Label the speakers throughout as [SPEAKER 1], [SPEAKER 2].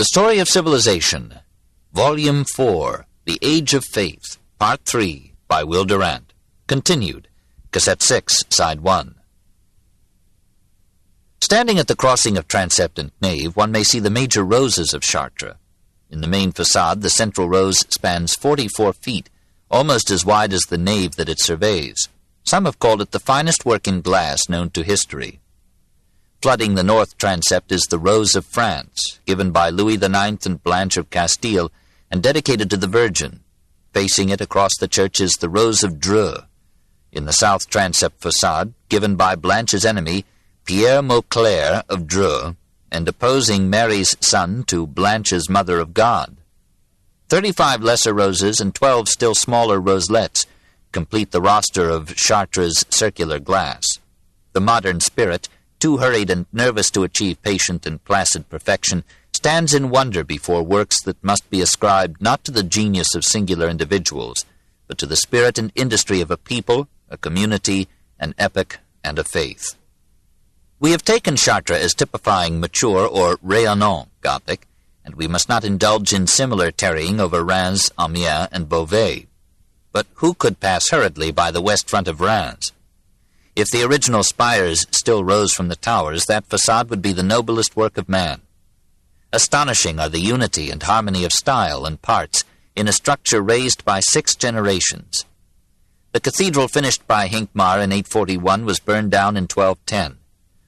[SPEAKER 1] The Story of Civilization, Volume 4, The Age of Faith, Part 3, by Will Durant. Continued, Cassette 6, Side 1. Standing at the crossing of transept and nave, one may see the major roses of Chartres. In the main facade, the central rose spans 44 feet, almost as wide as the nave that it surveys. Some have called it the finest work in glass known to history. Flooding the north transept is the Rose of France, given by Louis IX and Blanche of Castile, and dedicated to the Virgin. Facing it across the church is the Rose of Dreux. In the south transept facade, given by Blanche's enemy, Pierre Mauclair of Dreux, and opposing Mary's son to Blanche's Mother of God. 35 lesser roses and 12 still smaller roselettes complete the roster of Chartres' circular glass. The modern spirit, too hurried and nervous to achieve patient and placid perfection, stands in wonder before works that must be ascribed not to the genius of singular individuals, but to the spirit and industry of a people, a community, an epoch, and a faith. We have taken Chartres as typifying mature or rayonnant Gothic, and we must not indulge in similar tarrying over Reims, Amiens, and Beauvais. But who could pass hurriedly by the west front of Reims? If the original spires still rose from the towers, that facade would be the noblest work of man. Astonishing are the unity and harmony of style and parts in a structure raised by 6 generations. The cathedral finished by Hincmar in 841 was burned down in 1210.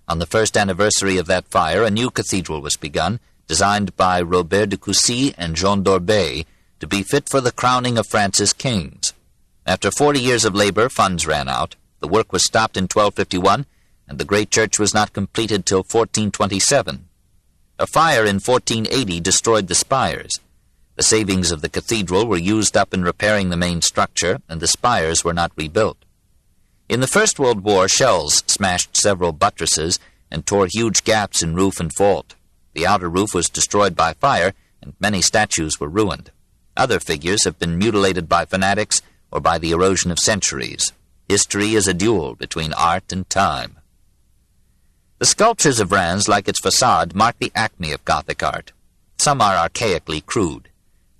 [SPEAKER 1] On the first anniversary of that fire, a new cathedral was begun, designed by Robert de Coucy and Jean d'Orbay, to be fit for the crowning of France's kings. After 40 years of labor, funds ran out. The work was stopped in 1251, and the great church was not completed till 1427. A fire in 1480 destroyed the spires. The savings of the cathedral were used up in repairing the main structure, and the spires were not rebuilt. In the First World War, shells smashed several buttresses and tore huge gaps in roof and vault. The outer roof was destroyed by fire, and many statues were ruined. Other figures have been mutilated by fanatics or by the erosion of centuries. History is a duel between art and time. The sculptures of Reims, like its facade, mark the acme of Gothic art. Some are archaically crude.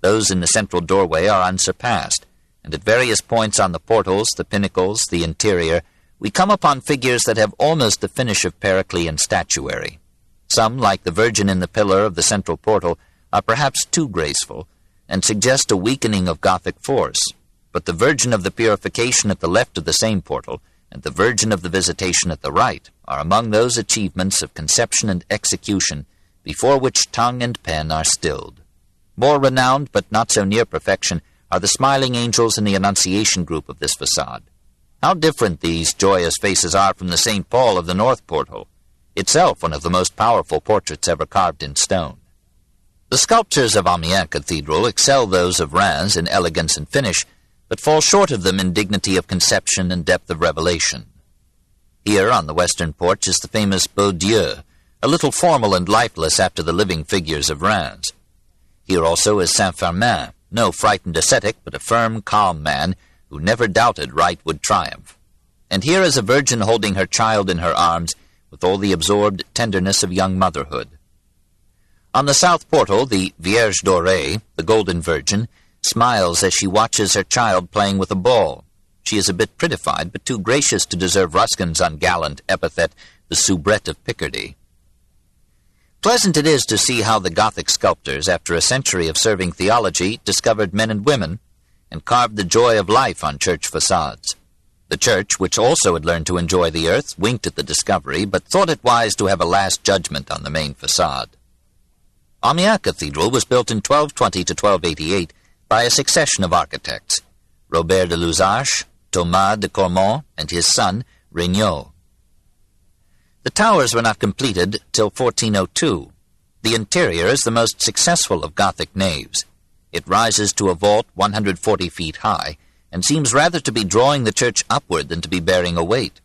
[SPEAKER 1] Those in the central doorway are unsurpassed, and at various points on the portals, the pinnacles, the interior, we come upon figures that have almost the finish of Periclean statuary. Some, like the Virgin in the pillar of the central portal, are perhaps too graceful, and suggest a weakening of Gothic force. But the Virgin of the Purification at the left of the same portal, and the Virgin of the Visitation at the right, are among those achievements of conception and execution before which tongue and pen are stilled. More renowned, but not so near perfection, are the smiling angels in the Annunciation group of this facade. How different these joyous faces are from the St. Paul of the north portal, itself one of the most powerful portraits ever carved in stone. The sculptures of Amiens Cathedral excel those of Reims in elegance and finish, but fall short of them in dignity of conception and depth of revelation. Here, on the western porch, is the famous Beau Dieu, a little formal and lifeless after the living figures of Reims. Here also is Saint-Firmin, no frightened ascetic, but a firm, calm man who never doubted right would triumph. And here is a virgin holding her child in her arms with all the absorbed tenderness of young motherhood. On the south portal, the Vierge Dorée, the Golden Virgin, smiles as she watches her child playing with a ball. She is a bit prettified, but too gracious to deserve Ruskin's ungallant epithet, the soubrette of Picardy. Pleasant it is to see how the Gothic sculptors, after a century of serving theology, discovered men and women, and carved the joy of life on church facades. The church, which also had learned to enjoy the earth, winked at the discovery, but thought it wise to have a last judgment on the main facade. Amiens Cathedral was built in 1220 to 1288 by a succession of architects, Robert de Lusache, Thomas de Cormont, and his son, Regnault. The towers were not completed till 1402. The interior is the most successful of Gothic naves. It rises to a vault 140 feet high, and seems rather to be drawing the church upward than to be bearing a weight.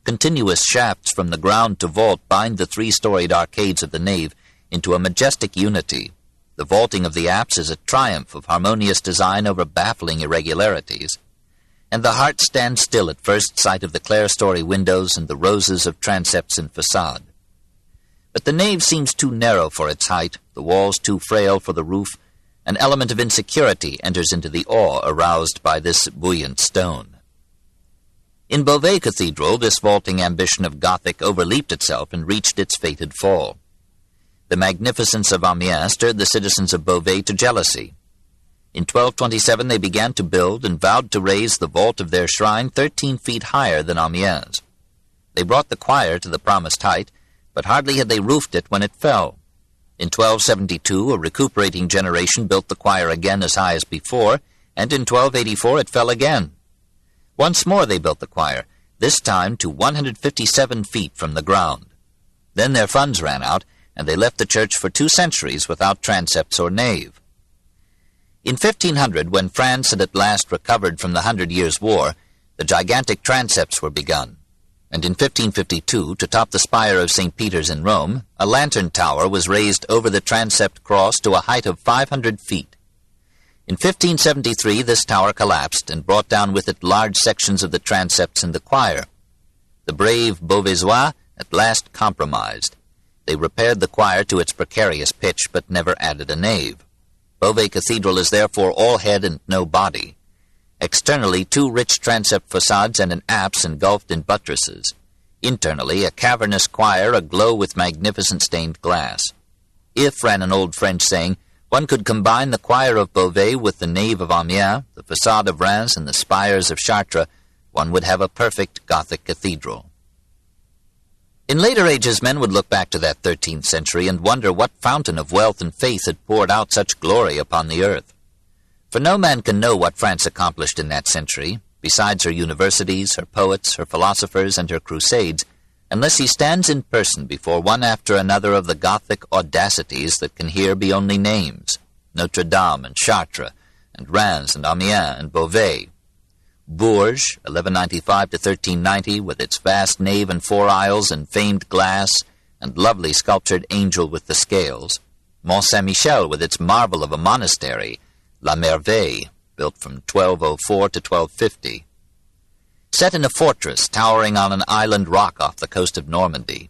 [SPEAKER 1] Continuous shafts from the ground to vault bind the 3-storied arcades of the nave into a majestic unity. The vaulting of the apse is a triumph of harmonious design over baffling irregularities. And the heart stands still at first sight of the clerestory windows and the roses of transepts and facade. But the nave seems too narrow for its height, the walls too frail for the roof. An element of insecurity enters into the awe aroused by this buoyant stone. In Beauvais Cathedral, this vaulting ambition of Gothic overleaped itself and reached its fated fall. The magnificence of Amiens stirred the citizens of Beauvais to jealousy. In 1227 they began to build and vowed to raise the vault of their shrine 13 feet higher than Amiens. They brought the choir to the promised height, but hardly had they roofed it when it fell. In 1272 a recuperating generation built the choir again as high as before, and in 1284 it fell again. Once more they built the choir, this time to 157 feet from the ground. Then their funds ran out, and they left the church for 2 centuries without transepts or nave. In 1500, when France had at last recovered from the 100 Years' War, the gigantic transepts were begun, and in 1552, to top the spire of St. Peter's in Rome, a lantern tower was raised over the transept cross to a height of 500 feet. In 1573, this tower collapsed and brought down with it large sections of the transepts and the choir. The brave Beauvaisois at last compromised. They repaired the choir to its precarious pitch, but never added a nave. Beauvais Cathedral is therefore all head and no body. Externally, 2 rich transept facades and an apse engulfed in buttresses. Internally, a cavernous choir aglow with magnificent stained glass. If, ran an old French saying, one could combine the choir of Beauvais with the nave of Amiens, the facade of Reims, and the spires of Chartres, one would have a perfect Gothic cathedral. In later ages, men would look back to that 13th century and wonder what fountain of wealth and faith had poured out such glory upon the earth. For no man can know what France accomplished in that century, besides her universities, her poets, her philosophers, and her crusades, unless he stands in person before one after another of the Gothic audacities that can here be only names: Notre Dame and Chartres, and Reims and Amiens and Beauvais. Bourges, 1195 to 1390, with its vast nave and 4 aisles and famed glass, and lovely sculptured angel with the scales. Mont Saint-Michel, with its marvel of a monastery, La Merveille, built from 1204 to 1250. Set in a fortress towering on an island rock off the coast of Normandy.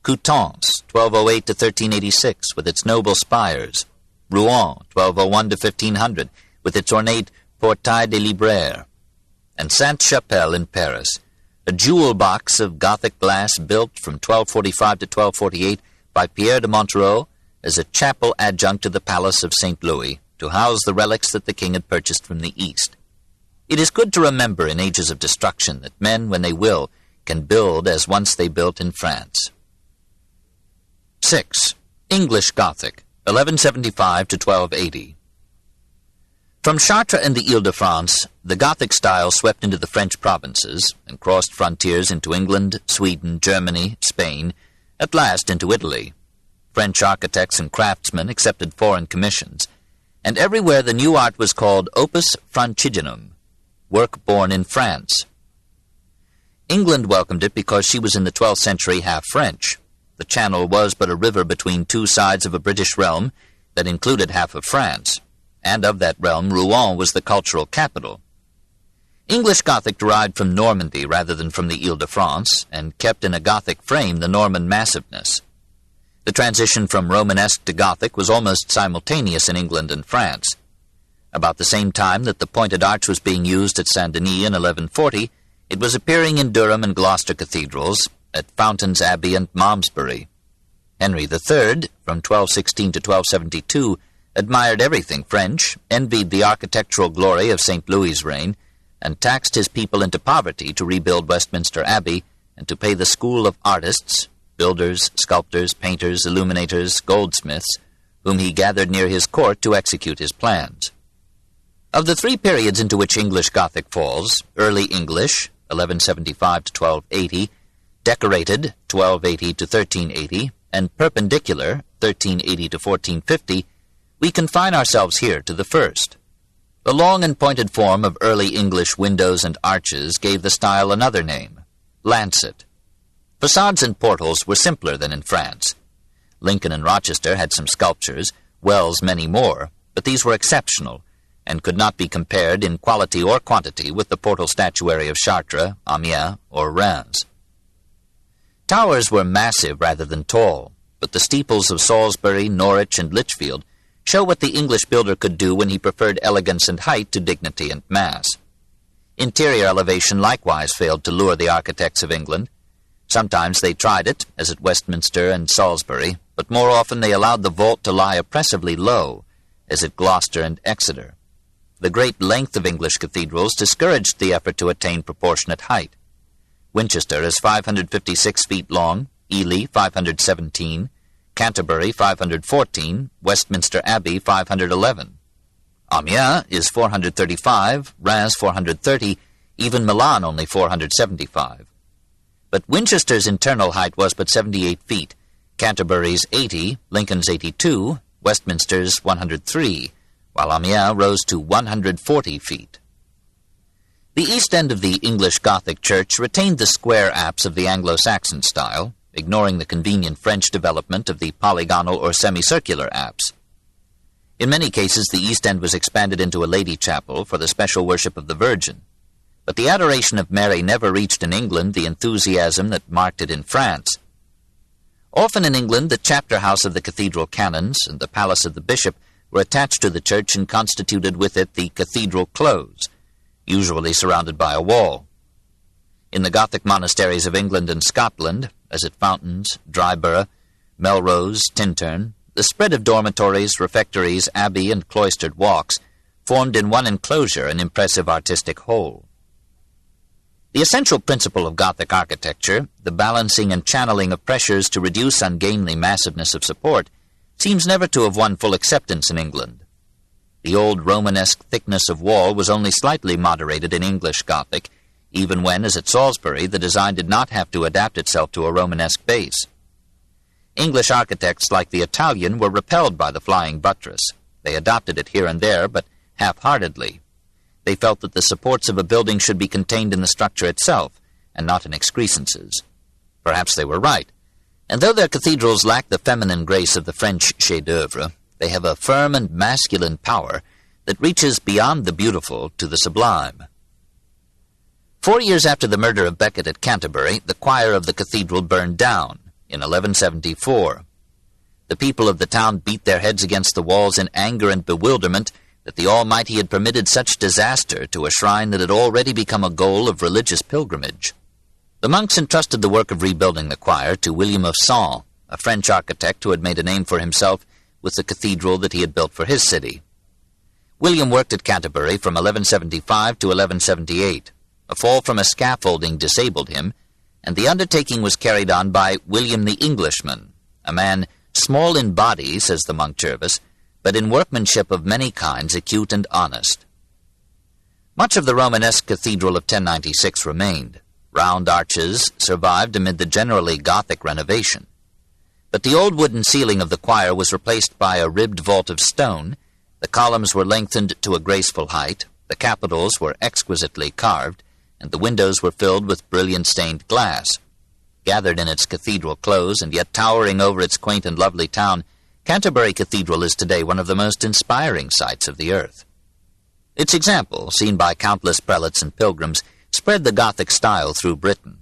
[SPEAKER 1] Coutances, 1208 to 1386, with its noble spires. Rouen, 1201 to 1500, with its ornate Portail des Libraires. And Sainte-Chapelle in Paris, a jewel box of Gothic glass built from 1245 to 1248 by Pierre de Montereau as a chapel adjunct to the Palace of St. Louis, to house the relics that the king had purchased from the East. It is good to remember in ages of destruction that men, when they will, can build as once they built in France. 6. English Gothic, 1175 to 1280. From Chartres and the Ile-de-France, the Gothic style swept into the French provinces and crossed frontiers into England, Sweden, Germany, Spain, at last into Italy. French architects and craftsmen accepted foreign commissions, and everywhere the new art was called opus franciginum, work born in France. England welcomed it because she was in the 12th century half French. The Channel was but a river between 2 sides of a British realm that included half of France, and of that realm Rouen was the cultural capital. English Gothic derived from Normandy rather than from the Ile-de-France, and kept in a Gothic frame the Norman massiveness. The transition from Romanesque to Gothic was almost simultaneous in England and France. About the same time that the pointed arch was being used at Saint-Denis in 1140, it was appearing in Durham and Gloucester cathedrals, at Fountains Abbey and Malmesbury. Henry III, from 1216 to 1272, admired everything French, envied the architectural glory of St. Louis's reign, and taxed his people into poverty to rebuild Westminster Abbey and to pay the school of artists, builders, sculptors, painters, illuminators, goldsmiths, whom he gathered near his court to execute his plans. Of the 3 periods into which English Gothic falls, Early English, 1175 to 1280, Decorated, 1280 to 1380, and Perpendicular, 1380 to 1450, we confine ourselves here to the first. The long and pointed form of Early English windows and arches gave the style another name, lancet. Facades and portals were simpler than in France. Lincoln and Rochester had some sculptures, Wells many more, but these were exceptional, and could not be compared in quality or quantity with the portal statuary of Chartres, Amiens, or Reims. Towers were massive rather than tall, but the steeples of Salisbury, Norwich, and Lichfield show what the English builder could do when he preferred elegance and height to dignity and mass. Interior elevation likewise failed to lure the architects of England. Sometimes they tried it, as at Westminster and Salisbury, but more often they allowed the vault to lie oppressively low, as at Gloucester and Exeter. The great length of English cathedrals discouraged the effort to attain proportionate height. Winchester is 556 feet long, Ely 517, Canterbury 514, Westminster Abbey 511. Amiens is 435, Reims 430, even Milan only 475. But Winchester's internal height was but 78 feet, Canterbury's 80, Lincoln's 82, Westminster's 103, while Amiens rose to 140 feet. The east end of the English Gothic church retained the square apse of the Anglo-Saxon style, ignoring the convenient French development of the polygonal or semicircular apse. In many cases, the east end was expanded into a lady chapel for the special worship of the Virgin, but the adoration of Mary never reached in England the enthusiasm that marked it in France. Often in England, the chapter house of the cathedral canons and the palace of the bishop were attached to the church and constituted with it the cathedral close, usually surrounded by a wall. In the Gothic monasteries of England and Scotland, as at Fountains, Dryburgh, Melrose, Tintern, the spread of dormitories, refectories, abbey, and cloistered walks formed in one enclosure an impressive artistic whole. The essential principle of Gothic architecture, the balancing and channeling of pressures to reduce ungainly massiveness of support, seems never to have won full acceptance in England. The old Romanesque thickness of wall was only slightly moderated in English Gothic, even when, as at Salisbury, the design did not have to adapt itself to a Romanesque base. English architects, like the Italian, were repelled by the flying buttress. They adopted it here and there, but half-heartedly. They felt that the supports of a building should be contained in the structure itself, and not in excrescences. Perhaps they were right, and though their cathedrals lack the feminine grace of the French chef-d'oeuvre, they have a firm and masculine power that reaches beyond the beautiful to the sublime. 4 years after the murder of Becket at Canterbury, the choir of the cathedral burned down in 1174. The people of the town beat their heads against the walls in anger and bewilderment that the Almighty had permitted such disaster to a shrine that had already become a goal of religious pilgrimage. The monks entrusted the work of rebuilding the choir to William of Sens, a French architect who had made a name for himself with the cathedral that he had built for his city. William worked at Canterbury from 1175 to 1178. A fall from a scaffolding disabled him, and the undertaking was carried on by William the Englishman, a man small in body, says the monk Jervis, but in workmanship of many kinds acute and honest. Much of the Romanesque cathedral of 1096 remained. Round arches survived amid the generally Gothic renovation. But the old wooden ceiling of the choir was replaced by a ribbed vault of stone, the columns were lengthened to a graceful height, the capitals were exquisitely carved, and the windows were filled with brilliant stained glass. Gathered in its cathedral close, and yet towering over its quaint and lovely town, Canterbury Cathedral is today one of the most inspiring sights of the earth. Its example, seen by countless prelates and pilgrims, spread the Gothic style through Britain.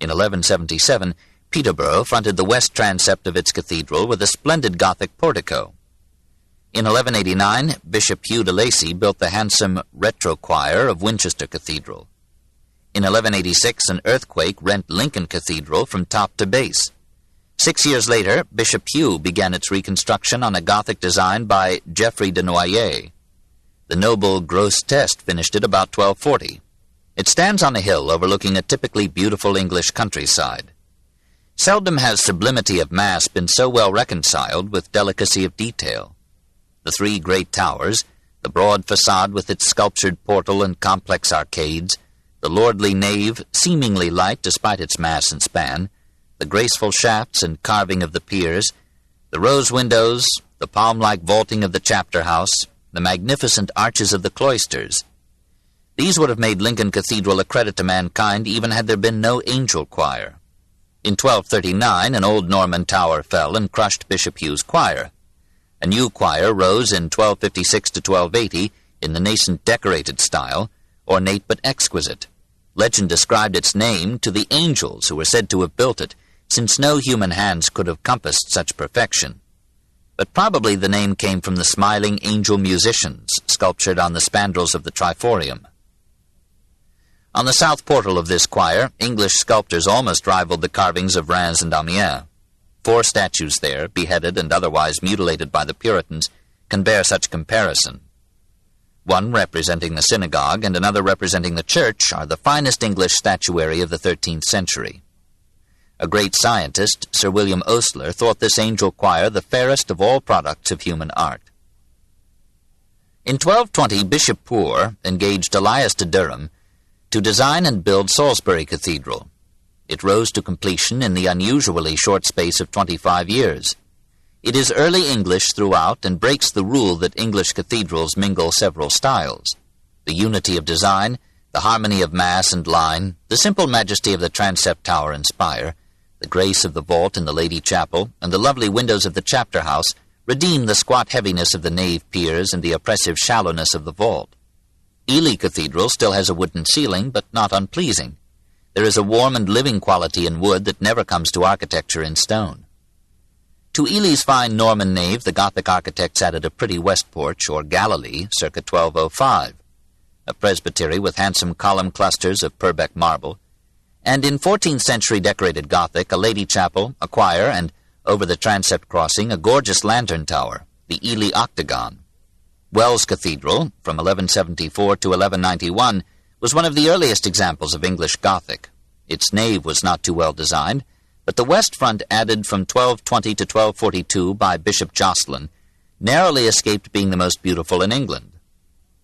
[SPEAKER 1] In 1177, Peterborough fronted the west transept of its cathedral with a splendid Gothic portico. In 1189, Bishop Hugh de Lacy built the handsome retrochoir of Winchester Cathedral. In 1186, an earthquake rent Lincoln Cathedral from top to base. 6 years later, Bishop Hugh began its reconstruction on a Gothic design by Geoffrey de Noailles. The noble Gros Test finished it about 1240. It stands on a hill overlooking a typically beautiful English countryside. Seldom has sublimity of mass been so well reconciled with delicacy of detail. The three great towers, the broad facade with its sculptured portal and complex arcades, the lordly nave, seemingly light despite its mass and span, the graceful shafts and carving of the piers, the rose windows, the palm-like vaulting of the chapter house, the magnificent arches of the cloisters. These would have made Lincoln Cathedral a credit to mankind even had there been no angel choir. In 1239, an old Norman tower fell and crushed Bishop Hugh's choir. A new choir rose in 1256 to 1280 in the nascent decorated style, ornate but exquisite. Legend ascribed its name to the angels who were said to have built it, since no human hands could have compassed such perfection. But probably the name came from the smiling angel musicians sculptured on the spandrels of the triforium. On the south portal of this choir, English sculptors almost rivaled the carvings of Reims and Amiens. 4 statues there, beheaded and otherwise mutilated by the Puritans, can bear such comparison. One representing the synagogue and another representing the church are the finest English statuary of the 13th century. A great scientist, Sir William Osler, thought this angel choir the fairest of all products of human art. In 1220, Bishop Poore engaged Elias de Durham to design and build Salisbury Cathedral. It rose to completion in the unusually short space of 25 years. It is early English throughout and breaks the rule that English cathedrals mingle several styles. The unity of design, the harmony of mass and line, the simple majesty of the transept tower and spire, the grace of the vault in the Lady Chapel, and the lovely windows of the chapter house redeem the squat heaviness of the nave piers and the oppressive shallowness of the vault. Ely Cathedral still has a wooden ceiling, but not unpleasing. There is a warm and living quality in wood that never comes to architecture in stone. To Ely's fine Norman nave, the Gothic architects added a pretty west porch, or Galilee, circa 1205, a presbytery with handsome column clusters of Purbeck marble, and in 14th century decorated Gothic, a Lady Chapel, a choir, and, over the transept crossing, a gorgeous lantern tower, the Ely Octagon. Wells Cathedral, from 1174 to 1191, was one of the earliest examples of English Gothic. Its nave was not too well designed, but the west front, added from 1220 to 1242 by Bishop Jocelyn, narrowly escaped being the most beautiful in England.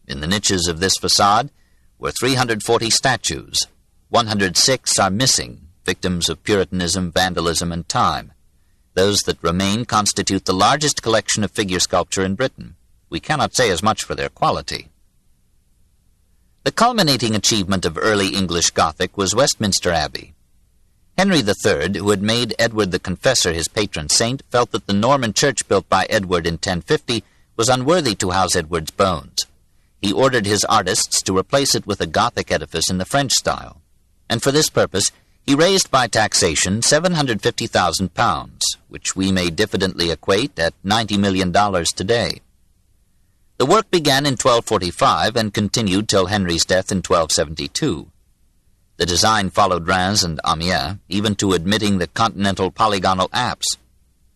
[SPEAKER 1] In the niches of this facade were 340 statues. 106 are missing, victims of Puritanism, vandalism, and time. Those that remain constitute the largest collection of figure sculpture in Britain. We cannot say as much for their quality. The culminating achievement of early English Gothic was Westminster Abbey. Henry III, who had made Edward the Confessor his patron saint, felt that the Norman church built by Edward in 1050 was unworthy to house Edward's bones. He ordered his artists to replace it with a Gothic edifice in the French style, and for this purpose he raised by taxation £750,000, which we may diffidently equate at $90 million today. The work began in 1245 and continued till Henry's death in 1272. The design followed Reims and Amiens, even to admitting the continental polygonal apse.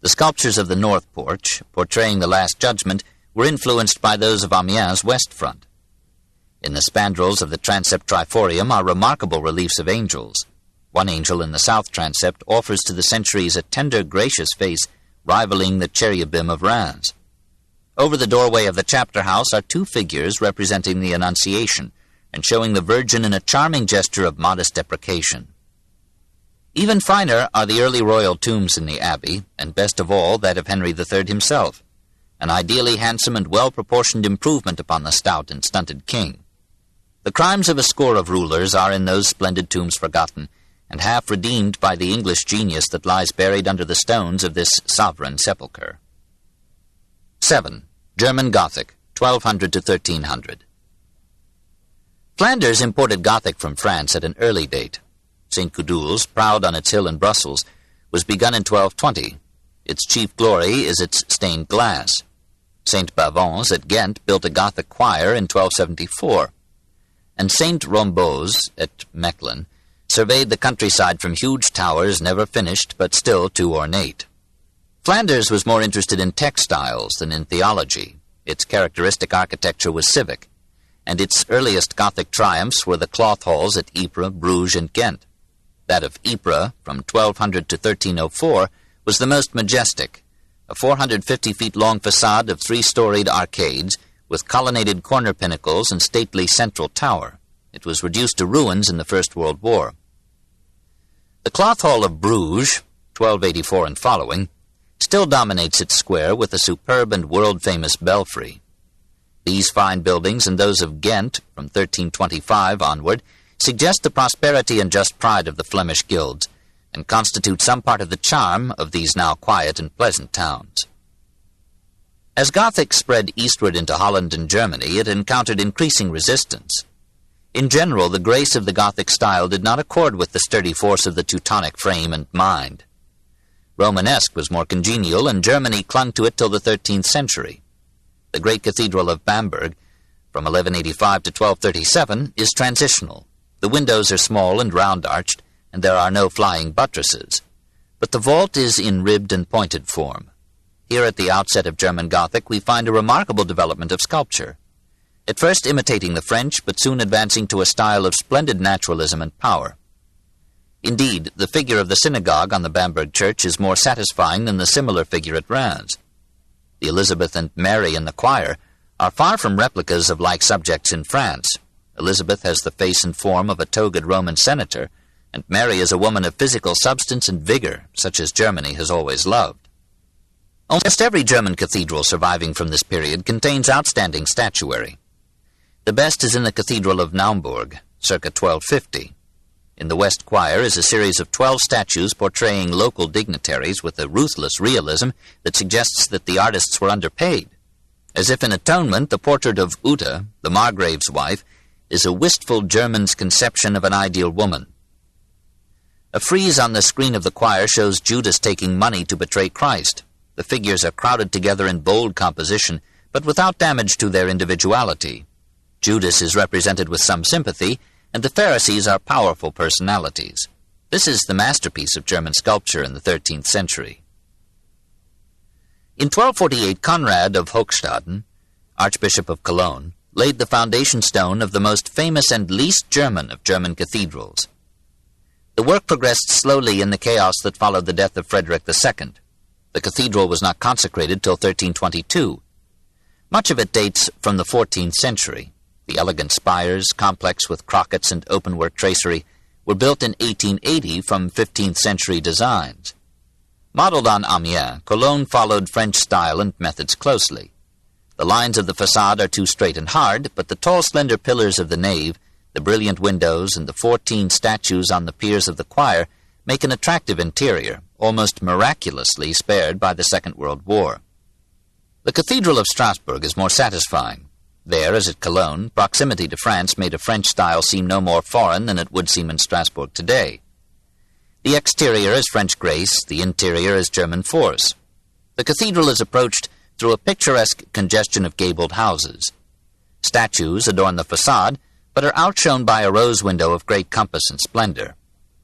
[SPEAKER 1] The sculptures of the north porch, portraying the Last Judgment, were influenced by those of Amiens' west front. In the spandrels of the transept triforium are remarkable reliefs of angels. One angel in the south transept offers to the centuries a tender, gracious face, rivaling the cherubim of Reims. Over the doorway of the chapter house are 2 figures representing the Annunciation, and showing the Virgin in a charming gesture of modest deprecation. Even finer are the early royal tombs in the abbey, and best of all that of Henry III himself, an ideally handsome and well-proportioned improvement upon the stout and stunted king. The crimes of a score of rulers are in those splendid tombs forgotten, and half redeemed by the English genius that lies buried under the stones of this sovereign sepulchre. 7. German Gothic, 1200 to 1300. Flanders imported Gothic from France at an early date. St. Gudula's, proud on its hill in Brussels, was begun in 1220. Its chief glory is its stained glass. St. Bavon's at Ghent built a Gothic choir in 1274. And St. Rombaud's at Mechlin surveyed the countryside from huge towers never finished but still too ornate. Flanders was more interested in textiles than in theology. Its characteristic architecture was civic, and its earliest Gothic triumphs were the cloth halls at Ypres, Bruges, and Ghent. That of Ypres, from 1200 to 1304, was the most majestic, a 450-feet-long facade of 3-storied arcades with colonnaded corner pinnacles and stately central tower. It was reduced to ruins in the First World War. The cloth hall of Bruges, 1284 and following, still dominates its square with a superb and world-famous belfry. These fine buildings and those of Ghent, from 1325 onward, suggest the prosperity and just pride of the Flemish guilds, and constitute some part of the charm of these now quiet and pleasant towns. As Gothic spread eastward into Holland and Germany, it encountered increasing resistance. In general, the grace of the Gothic style did not accord with the sturdy force of the Teutonic frame and mind. Romanesque was more congenial, and Germany clung to it till the 13th century. The great cathedral of Bamberg, from 1185 to 1237, is transitional. The windows are small and round-arched, and there are no flying buttresses. But the vault is in ribbed and pointed form. Here at the outset of German Gothic we find a remarkable development of sculpture, at first imitating the French, but soon advancing to a style of splendid naturalism and power. Indeed, the figure of the synagogue on the Bamberg church is more satisfying than the similar figure at Reims. The Elizabeth and Mary in the choir are far from replicas of like subjects in France. Elizabeth has the face and form of a togaed Roman senator, and Mary is a woman of physical substance and vigor, such as Germany has always loved. Almost every German cathedral surviving from this period contains outstanding statuary. The best is in the Cathedral of Naumburg, circa 1250. In the west choir is a series of 12 statues portraying local dignitaries with a ruthless realism that suggests that the artists were underpaid. As if in atonement, the portrait of Uta, the Margrave's wife, is a wistful German's conception of an ideal woman. A frieze on the screen of the choir shows Judas taking money to betray Christ. The figures are crowded together in bold composition, but without damage to their individuality. Judas is represented with some sympathy, and the Pharisees are powerful personalities. This is the masterpiece of German sculpture in the 13th century. In 1248, Conrad of Hochstaden, Archbishop of Cologne, laid the foundation stone of the most famous and least German of German cathedrals. The work progressed slowly in the chaos that followed the death of Frederick II. The cathedral was not consecrated till 1322. Much of it dates from the 14th century. The elegant spires, complex with crockets and openwork tracery, were built in 1880 from 15th century designs. Modeled on Amiens, Cologne followed French style and methods closely. The lines of the facade are too straight and hard, but the tall, slender pillars of the nave, the brilliant windows, and the 14 statues on the piers of the choir make an attractive interior, almost miraculously spared by the Second World War. The Cathedral of Strasbourg is more satisfying. There, as at Cologne, proximity to France made a French style seem no more foreign than it would seem in Strasbourg today. The exterior is French grace, the interior is German force. The cathedral is approached through a picturesque congestion of gabled houses. Statues adorn the facade, but are outshone by a rose window of great compass and splendor.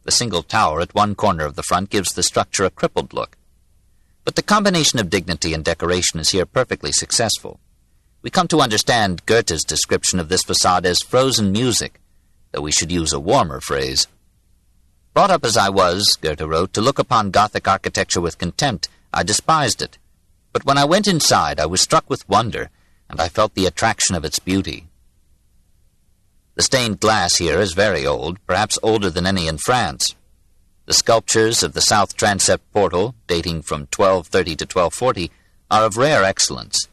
[SPEAKER 1] The single tower at one corner of the front gives the structure a crippled look. But the combination of dignity and decoration is here perfectly successful. We come to understand Goethe's description of this facade as frozen music, though we should use a warmer phrase. Brought up as I was, Goethe wrote, to look upon Gothic architecture with contempt, I despised it. But when I went inside, I was struck with wonder, and I felt the attraction of its beauty. The stained glass here is very old, perhaps older than any in France. The sculptures of the south transept portal, dating from 1230 to 1240, are of rare excellence.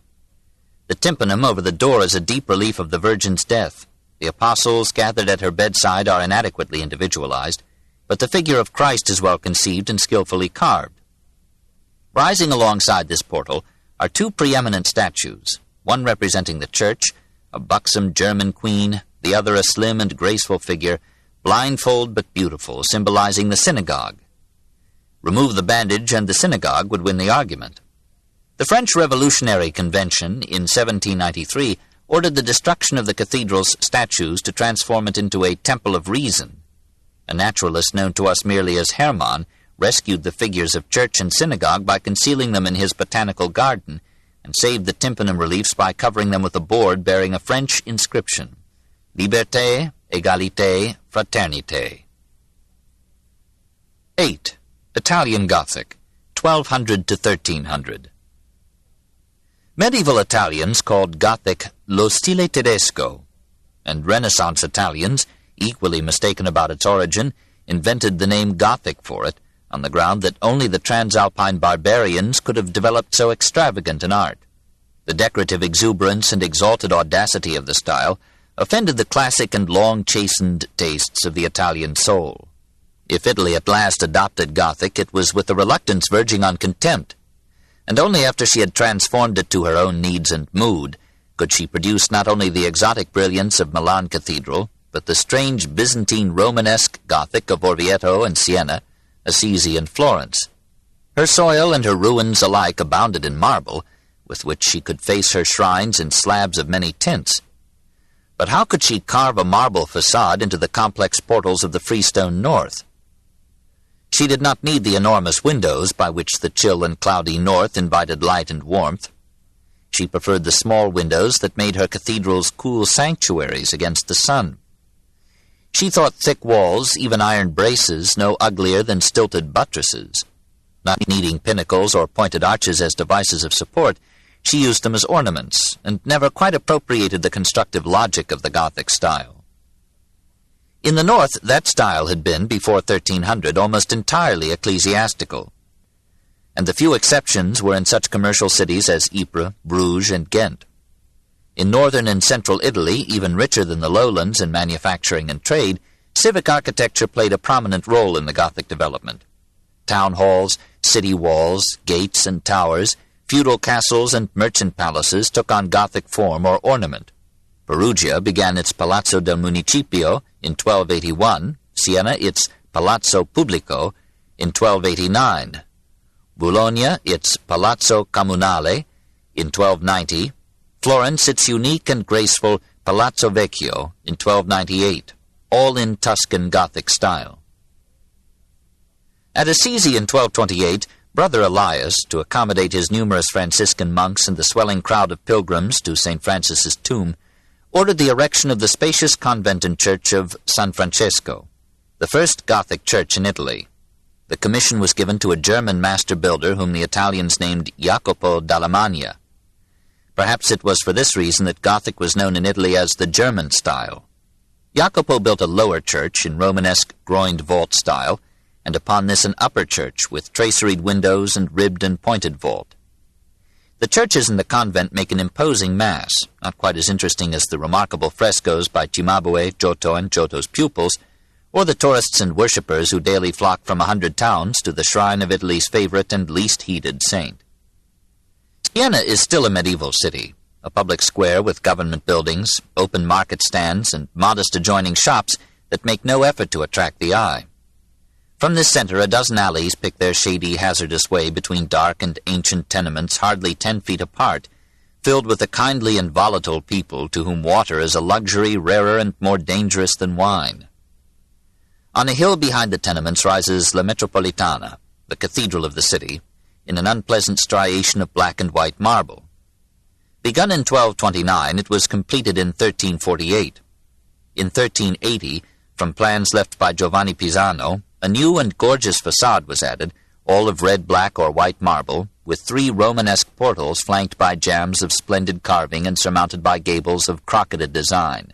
[SPEAKER 1] The tympanum over the door is a deep relief of the Virgin's death. The apostles gathered at her bedside are inadequately individualized, but the figure of Christ is well conceived and skillfully carved. Rising alongside this portal are two preeminent statues, one representing the church, a buxom German queen, the other a slim and graceful figure, blindfold but beautiful, symbolizing the synagogue. Remove the bandage and the synagogue would win the argument. The French Revolutionary Convention in 1793 ordered the destruction of the cathedral's statues to transform it into a temple of reason. A naturalist known to us merely as Hermann rescued the figures of church and synagogue by concealing them in his botanical garden, and saved the tympanum reliefs by covering them with a board bearing a French inscription, Liberté, Égalité, Fraternité. 8. Italian Gothic, 1200 to 1300. Medieval Italians called Gothic lo stile tedesco, and Renaissance Italians, equally mistaken about its origin, invented the name Gothic for it, on the ground that only the Transalpine barbarians could have developed so extravagant an art. The decorative exuberance and exalted audacity of the style offended the classic and long-chastened tastes of the Italian soul. If Italy at last adopted Gothic, it was with a reluctance verging on contempt, and only after she had transformed it to her own needs and mood could she produce not only the exotic brilliance of Milan Cathedral, but the strange Byzantine Romanesque Gothic of Orvieto and Siena, Assisi and Florence. Her soil and her ruins alike abounded in marble, with which she could face her shrines in slabs of many tints. But how could she carve a marble facade into the complex portals of the freestone north? She did not need the enormous windows by which the chill and cloudy north invited light and warmth. She preferred the small windows that made her cathedrals cool sanctuaries against the sun. She thought thick walls, even iron braces, no uglier than stilted buttresses. Not needing pinnacles or pointed arches as devices of support, she used them as ornaments, and never quite appropriated the constructive logic of the Gothic style. In the north, that style had been, before 1300, almost entirely ecclesiastical, and the few exceptions were in such commercial cities as Ypres, Bruges, and Ghent. In northern and central Italy, even richer than the lowlands in manufacturing and trade, civic architecture played a prominent role in the Gothic development. Town halls, city walls, gates, and towers, feudal castles and merchant palaces took on Gothic form or ornament. Perugia began its Palazzo del Municipio in 1281, Siena its Palazzo Pubblico in 1289, Bologna its Palazzo Comunale in 1290, Florence its unique and graceful Palazzo Vecchio in 1298, all in Tuscan Gothic style. At Assisi in 1228, Brother Elias, to accommodate his numerous Franciscan monks and the swelling crowd of pilgrims to St. Francis's tomb, ordered the erection of the spacious convent and church of San Francesco, the first Gothic church in Italy. The commission was given to a German master builder whom the Italians named Jacopo d'Alemagna. Perhaps it was for this reason that Gothic was known in Italy as the German style. Jacopo built a lower church in Romanesque groined vault style, and upon this an upper church with traceried windows and ribbed and pointed vault. The churches in the convent make an imposing mass, not quite as interesting as the remarkable frescoes by Cimabue, Giotto, and Giotto's pupils, or the tourists and worshippers who daily flock from 100 towns to the shrine of Italy's favorite and least heeded saint. Siena is still a medieval city, a public square with government buildings, open market stands, and modest adjoining shops that make no effort to attract the eye. From this center, a dozen alleys pick their shady, hazardous way between dark and ancient tenements hardly 10 feet apart, filled with a kindly and volatile people to whom water is a luxury rarer and more dangerous than wine. On a hill behind the tenements rises La Metropolitana, the cathedral of the city, in an unpleasant striation of black and white marble. Begun in 1229, it was completed in 1348. In 1380, from plans left by Giovanni Pisano, a new and gorgeous facade was added, all of red, black, or white marble, with 3 Romanesque portals flanked by jambs of splendid carving and surmounted by gables of crocketed design.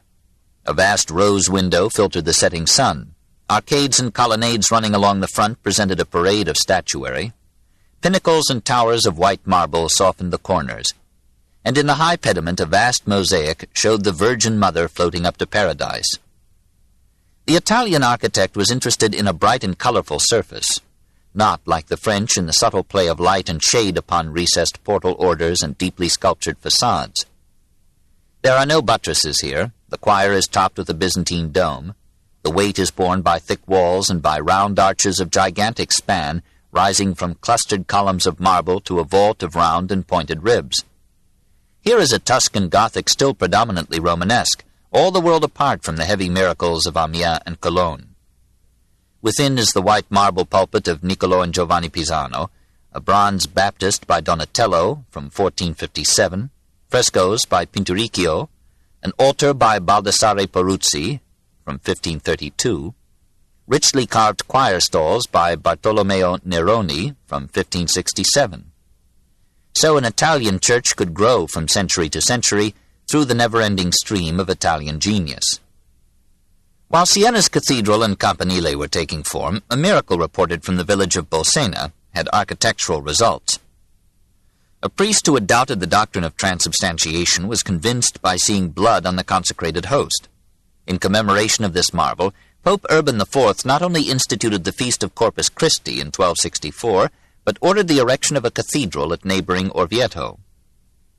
[SPEAKER 1] A vast rose window filtered the setting sun. Arcades and colonnades running along the front presented a parade of statuary. Pinnacles and towers of white marble softened the corners, and in the high pediment a vast mosaic showed the Virgin Mother floating up to paradise. The Italian architect was interested in a bright and colorful surface, not, like the French, in the subtle play of light and shade upon recessed portal orders and deeply sculptured facades. There are no buttresses here. The choir is topped with a Byzantine dome. The weight is borne by thick walls and by round arches of gigantic span, rising from clustered columns of marble to a vault of round and pointed ribs. Here is a Tuscan Gothic still predominantly Romanesque, all the world apart from the heavy miracles of Amiens and Cologne. Within is the white marble pulpit of Niccolò and Giovanni Pisano, a bronze Baptist by Donatello from 1457, frescoes by Pinturicchio, an altar by Baldassare Peruzzi from 1532, richly carved choir stalls by Bartolomeo Neroni from 1567. So an Italian church could grow from century to century through the never-ending stream of Italian genius. While Siena's cathedral and campanile were taking form, a miracle reported from the village of Bolsena had architectural results. A priest who had doubted the doctrine of transubstantiation was convinced by seeing blood on the consecrated host. In commemoration of this marvel, Pope Urban IV not only instituted the Feast of Corpus Christi in 1264, but ordered the erection of a cathedral at neighboring Orvieto.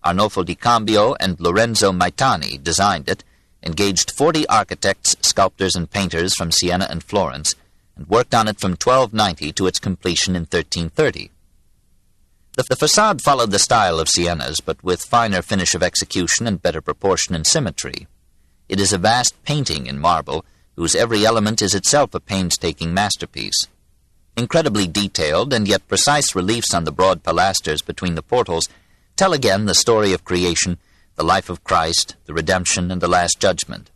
[SPEAKER 1] Arnolfo di Cambio and Lorenzo Maitani designed it, engaged 40 architects, sculptors, and painters from Siena and Florence, and worked on it from 1290 to its completion in 1330. The facade followed the style of Siena's, but with finer finish of execution and better proportion and symmetry. It is a vast painting in marble, whose every element is itself a painstaking masterpiece. Incredibly detailed and yet precise reliefs on the broad pilasters between the portals tell again the story of creation, the life of Christ, the redemption, and the Last Judgment.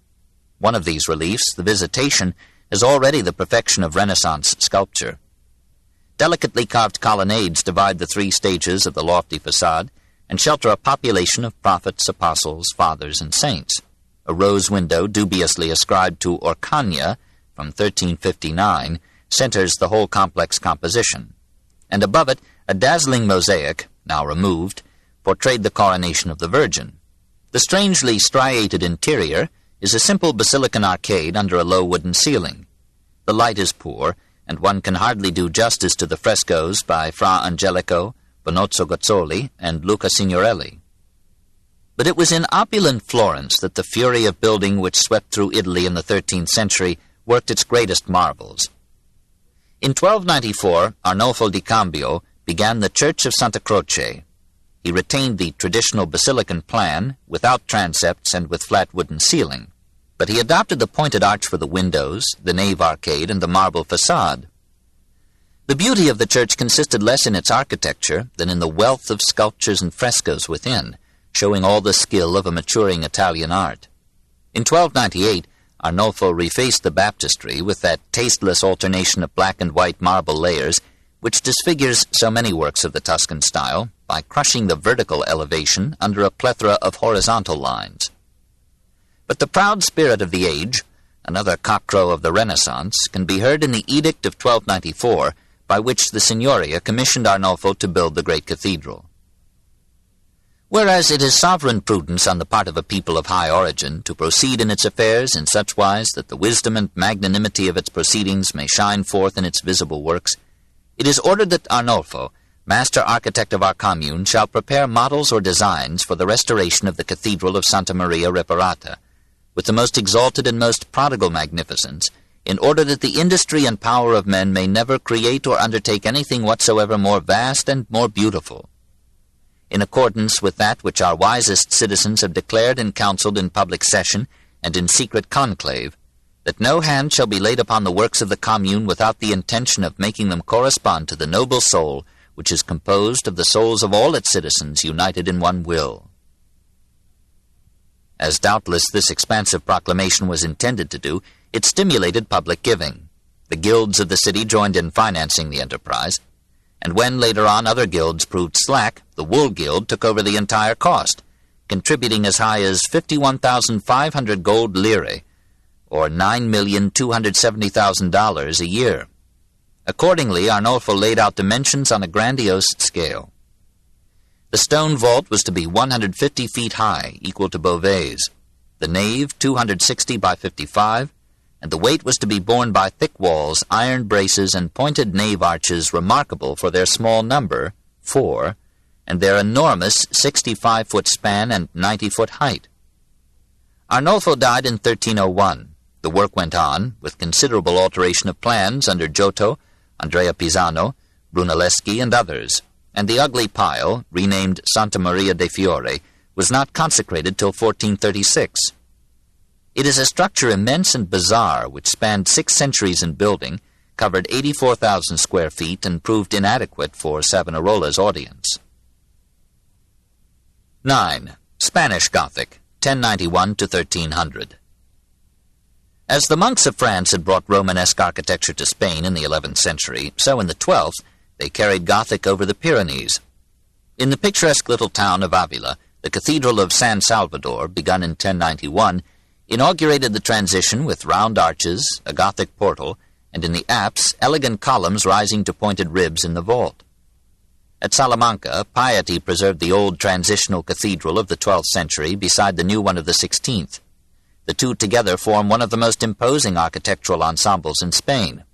[SPEAKER 1] One of these reliefs, the Visitation, is already the perfection of Renaissance sculpture. Delicately carved colonnades divide the three stages of the lofty facade and shelter a population of prophets, apostles, fathers, and saints. A rose window, dubiously ascribed to Orcagna from 1359, centers the whole complex composition, and above it a dazzling mosaic, now removed, portrayed the coronation of the Virgin. The strangely striated interior is a simple basilican arcade under a low wooden ceiling. The light is poor, and one can hardly do justice to the frescoes by Fra Angelico, Bonozzo Gozzoli, and Luca Signorelli. But it was in opulent Florence that the fury of building which swept through Italy in the 13th century worked its greatest marvels. In 1294, Arnolfo di Cambio began the Church of Santa Croce. He retained the traditional basilican plan, without transepts and with flat wooden ceiling, but he adopted the pointed arch for the windows, the nave arcade, and the marble facade. The beauty of the church consisted less in its architecture than in the wealth of sculptures and frescoes within, showing all the skill of a maturing Italian art. In 1298, Arnolfo refaced the baptistry with that tasteless alternation of black and white marble layers which disfigures so many works of the Tuscan style by crushing the vertical elevation under a plethora of horizontal lines. But the proud spirit of the age, another cockcrow of the Renaissance, can be heard in the Edict of 1294, by which the Signoria commissioned Arnolfo to build the great cathedral. Whereas it is sovereign prudence on the part of a people of high origin to proceed in its affairs in such wise that the wisdom and magnanimity of its proceedings may shine forth in its visible works, it is ordered that Arnolfo, master architect of our commune, shall prepare models or designs for the restoration of the Cathedral of Santa Maria Reparata, with the most exalted and most prodigal magnificence, in order that the industry and power of men may never create or undertake anything whatsoever more vast and more beautiful. In accordance with that which our wisest citizens have declared and counseled in public session and in secret conclave, that no hand shall be laid upon the works of the commune without the intention of making them correspond to the noble soul which is composed of the souls of all its citizens united in one will. As doubtless this expansive proclamation was intended to do, it stimulated public giving. The guilds of the city joined in financing the enterprise, and when later on other guilds proved slack, the Wool Guild took over the entire cost, contributing as high as 51,500 gold lire, or $9,270,000 a year. Accordingly, Arnolfo laid out dimensions on a grandiose scale. The stone vault was to be 150 feet high, equal to Beauvais, the nave 260 by 55, and the weight was to be borne by thick walls, iron braces, and pointed nave arches remarkable for their small number, 4, and their enormous 65-foot span and 90-foot height. Arnolfo died in 1301. The work went on, with considerable alteration of plans under Giotto, Andrea Pisano, Brunelleschi, and others, and the ugly pile, renamed Santa Maria de Fiore, was not consecrated till 1436. It is a structure immense and bizarre, which spanned 6 centuries in building, covered 84,000 square feet, and proved inadequate for Savonarola's audience. 9. Spanish Gothic, 1091 to 1300. As the monks of France had brought Romanesque architecture to Spain in the 11th century, so in the 12th they carried Gothic over the Pyrenees. In the picturesque little town of Avila, the Cathedral of San Salvador, begun in 1091, inaugurated the transition with round arches, a Gothic portal, and in the apse, elegant columns rising to pointed ribs in the vault. At Salamanca, piety preserved the old transitional cathedral of the 12th century beside the new one of the 16th. The two together form one of the most imposing architectural ensembles in Spain.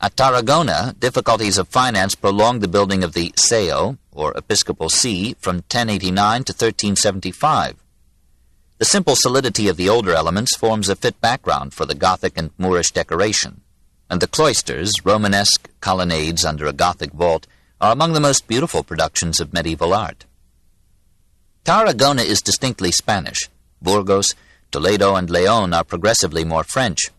[SPEAKER 1] At Tarragona, difficulties of finance prolonged the building of the Seo, or Episcopal See, from 1089 to 1375. The simple solidity of the older elements forms a fit background for the Gothic and Moorish decoration, and the cloisters, Romanesque colonnades under a Gothic vault, are among the most beautiful productions of medieval art. Tarragona is distinctly Spanish. Burgos, Toledo, and León are progressively more French.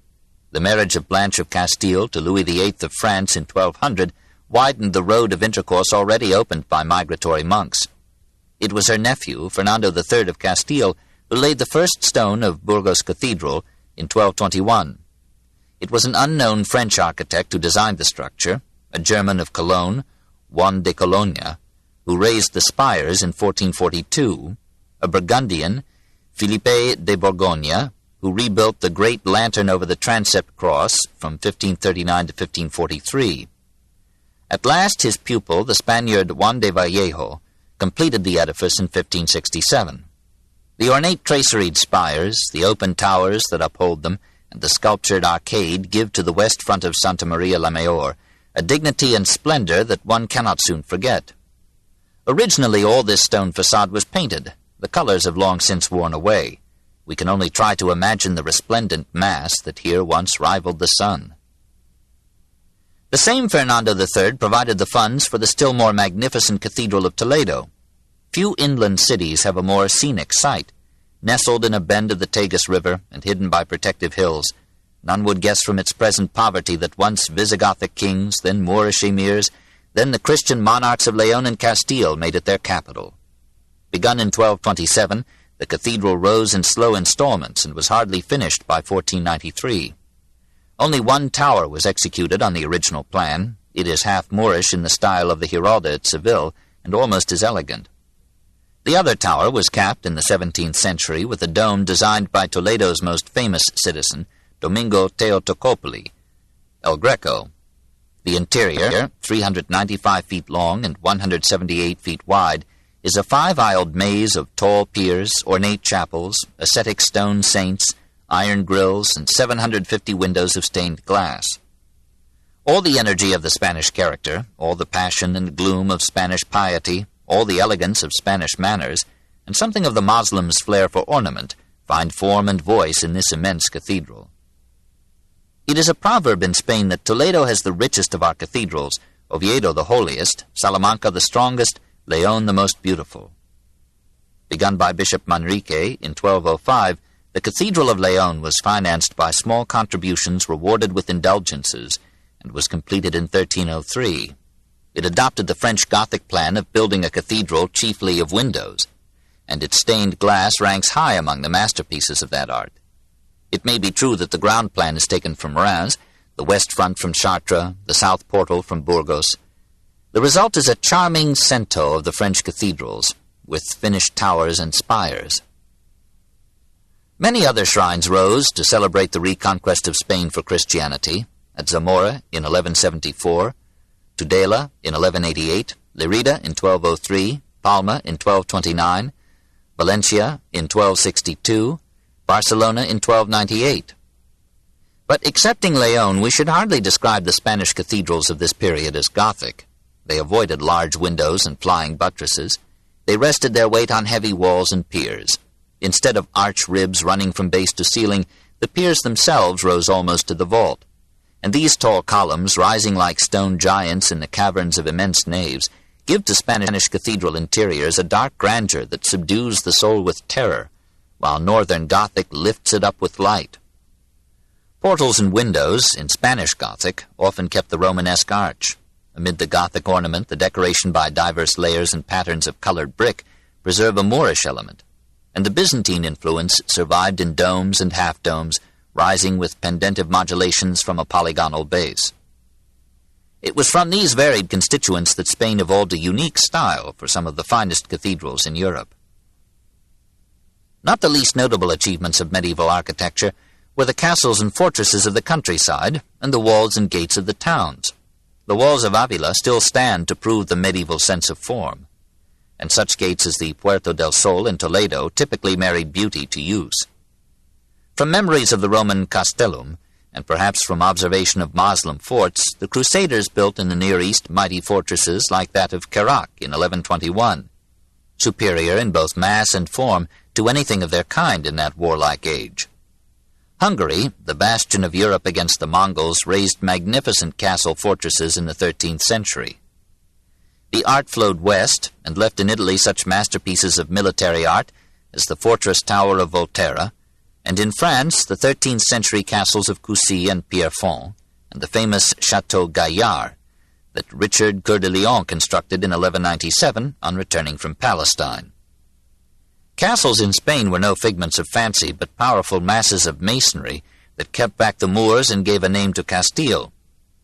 [SPEAKER 1] The marriage of Blanche of Castile to Louis VIII of France in 1200 widened the road of intercourse already opened by migratory monks. It was her nephew, Fernando III of Castile, who laid the first stone of Burgos Cathedral in 1221. It was an unknown French architect who designed the structure, a German of Cologne, Juan de Cologna, who raised the spires in 1442, a Burgundian, Philippe de Bourgogne, who rebuilt the great lantern over the transept cross from 1539 to 1543. At last his pupil, the Spaniard Juan de Vallejo, completed the edifice in 1567. The ornate traceried spires, the open towers that uphold them, and the sculptured arcade give to the west front of Santa Maria la Mayor a dignity and splendor that one cannot soon forget. Originally all this stone facade was painted. The colors have long since worn away. We can only try to imagine the resplendent mass that here once rivaled the sun. The same Fernando III provided the funds for the still more magnificent Cathedral of Toledo. Few inland cities have a more scenic site. Nestled in a bend of the Tagus River and hidden by protective hills, none would guess from its present poverty that once Visigothic kings, then Moorish emirs, then the Christian monarchs of León and Castile made it their capital. Begun in 1227, the cathedral rose in slow installments and was hardly finished by 1493. Only one tower was executed on the original plan. It is half Moorish in the style of the Giralda at Seville, and almost as elegant. The other tower was capped in the 17th century with a dome designed by Toledo's most famous citizen, Domingo Teotocopoli, El Greco. The interior, 395 feet long and 178 feet wide, is a five-aisled maze of tall piers, ornate chapels, ascetic stone saints, iron grills, and 750 windows of stained glass. All the energy of the Spanish character, all the passion and gloom of Spanish piety, all the elegance of Spanish manners, and something of the Moslem's flair for ornament, find form and voice in this immense cathedral. It is a proverb in Spain that Toledo has the richest of our cathedrals, Oviedo the holiest, Salamanca the strongest, León the most beautiful. Begun by Bishop Manrique in 1205, the Cathedral of León was financed by small contributions rewarded with indulgences, and was completed in 1303. It adopted the French Gothic plan of building a cathedral chiefly of windows, and its stained glass ranks high among the masterpieces of that art. It may be true that the ground plan is taken from Reims, the west front from Chartres, the south portal from Burgos. The result is a charming cento of the French cathedrals, with finished towers and spires. Many other shrines rose to celebrate the reconquest of Spain for Christianity, at Zamora in 1174, Tudela in 1188, Lerida in 1203, Palma in 1229, Valencia in 1262, Barcelona in 1298. But excepting León, we should hardly describe the Spanish cathedrals of this period as Gothic. They avoided large windows and flying buttresses. They rested their weight on heavy walls and piers. Instead of arch ribs running from base to ceiling, the piers themselves rose almost to the vault. And these tall columns, rising like stone giants in the caverns of immense naves, give to Spanish cathedral interiors a dark grandeur that subdues the soul with terror, while northern Gothic lifts it up with light. Portals and windows, in Spanish Gothic, often kept the Romanesque arch. Amid the Gothic ornament, the decoration by diverse layers and patterns of colored brick preserve a Moorish element, and the Byzantine influence survived in domes and half-domes, rising with pendentive modulations from a polygonal base. It was from these varied constituents that Spain evolved a unique style for some of the finest cathedrals in Europe. Not the least notable achievements of medieval architecture were the castles and fortresses of the countryside and the walls and gates of the towns. The walls of Avila still stand to prove the medieval sense of form, and such gates as the Puerto del Sol in Toledo typically married beauty to use. From memories of the Roman castellum, and perhaps from observation of Moslem forts, the Crusaders built in the Near East mighty fortresses like that of Kerak in 1121, superior in both mass and form to anything of their kind in that warlike age. Hungary, the bastion of Europe against the Mongols, raised magnificent castle fortresses in the 13th century. The art flowed west and left in Italy such masterpieces of military art as the fortress tower of Volterra, and in France the 13th century castles of Coucy and Pierrefonds, and the famous Château Gaillard that Richard Coeur de Lion constructed in 1197 on returning from Palestine. Castles in Spain were no figments of fancy, but powerful masses of masonry that kept back the Moors and gave a name to Castile.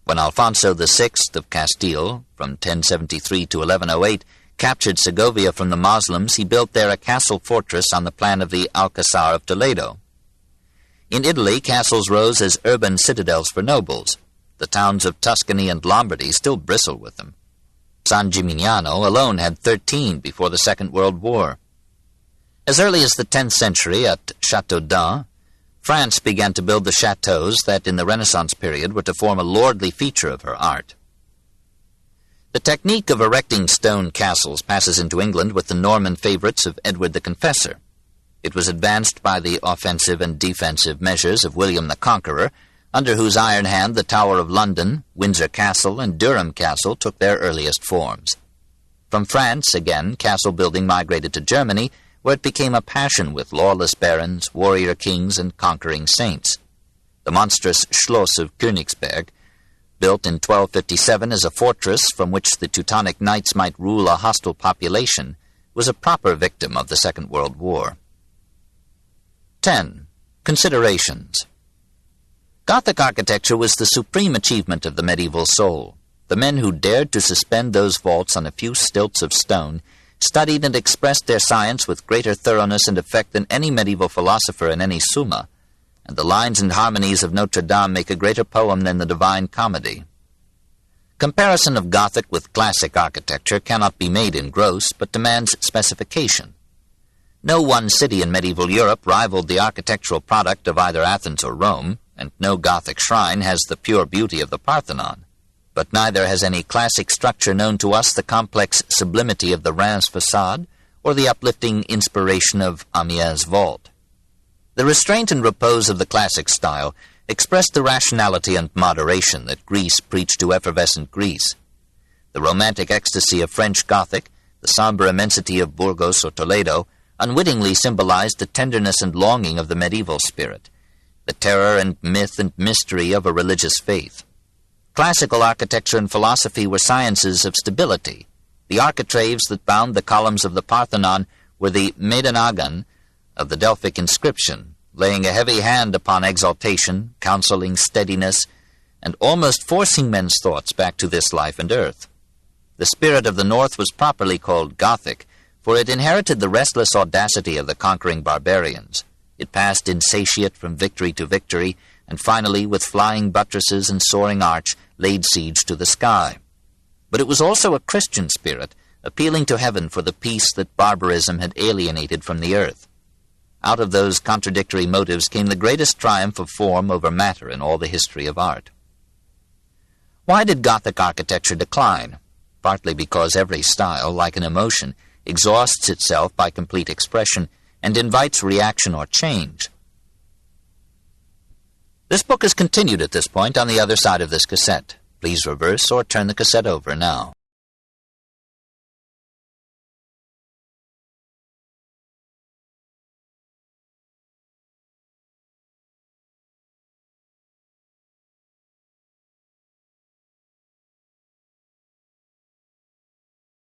[SPEAKER 1] When Alfonso VI of Castile, from 1073 to 1108, captured Segovia from the Moslems, he built there a castle fortress on the plan of the Alcazar of Toledo. In Italy, castles rose as urban citadels for nobles. The towns of Tuscany and Lombardy still bristle with them. San Gimignano alone had 13 before the Second World War. As early as the 10th century at Châteaudun, France began to build the chateaux that in the Renaissance period were to form a lordly feature of her art. The technique of erecting stone castles passes into England with the Norman favorites of Edward the Confessor. It was advanced by the offensive and defensive measures of William the Conqueror, under whose iron hand the Tower of London, Windsor Castle, and Durham Castle took their earliest forms. From France, again, castle building migrated to Germany, where it became a passion with lawless barons, warrior kings, and conquering saints. The monstrous Schloss of Königsberg, built in 1257 as a fortress from which the Teutonic Knights might rule a hostile population, was a proper victim of the Second World War. 10. Considerations. Gothic architecture was the supreme achievement of the medieval soul. The men who dared to suspend those vaults on a few stilts of stone studied and expressed their science with greater thoroughness and effect than any medieval philosopher in any summa, and the lines and harmonies of Notre Dame make a greater poem than the Divine Comedy. Comparison of Gothic with classic architecture cannot be made in gross, but demands specification. No one city in medieval Europe rivaled the architectural product of either Athens or Rome, and no Gothic shrine has the pure beauty of the Parthenon. But neither has any classic structure known to us the complex sublimity of the Reims façade or the uplifting inspiration of Amiens' vault. The restraint and repose of the classic style expressed the rationality and moderation that Greece preached to effervescent Greece. The romantic ecstasy of French Gothic, the somber immensity of Burgos or Toledo, unwittingly symbolized the tenderness and longing of the medieval spirit, the terror and myth and mystery of a religious faith. Classical architecture and philosophy were sciences of stability. The architraves that bound the columns of the Parthenon were the Medanagon of the Delphic inscription, laying a heavy hand upon exaltation, counseling steadiness, and almost forcing men's thoughts back to this life and earth. The spirit of the North was properly called Gothic, for it inherited the restless audacity of the conquering barbarians. It passed insatiate from victory to victory, and finally, with flying buttresses and soaring arch, laid siege to the sky. But it was also a Christian spirit, appealing to heaven for the peace that barbarism had alienated from the earth. Out of those contradictory motives came the greatest triumph of form over matter in all the history of art. Why did Gothic architecture decline? Partly because every style, like an emotion, exhausts itself by complete expression and invites reaction or change. This book is continued at this point on the other side of this cassette. Please reverse or turn the cassette over now.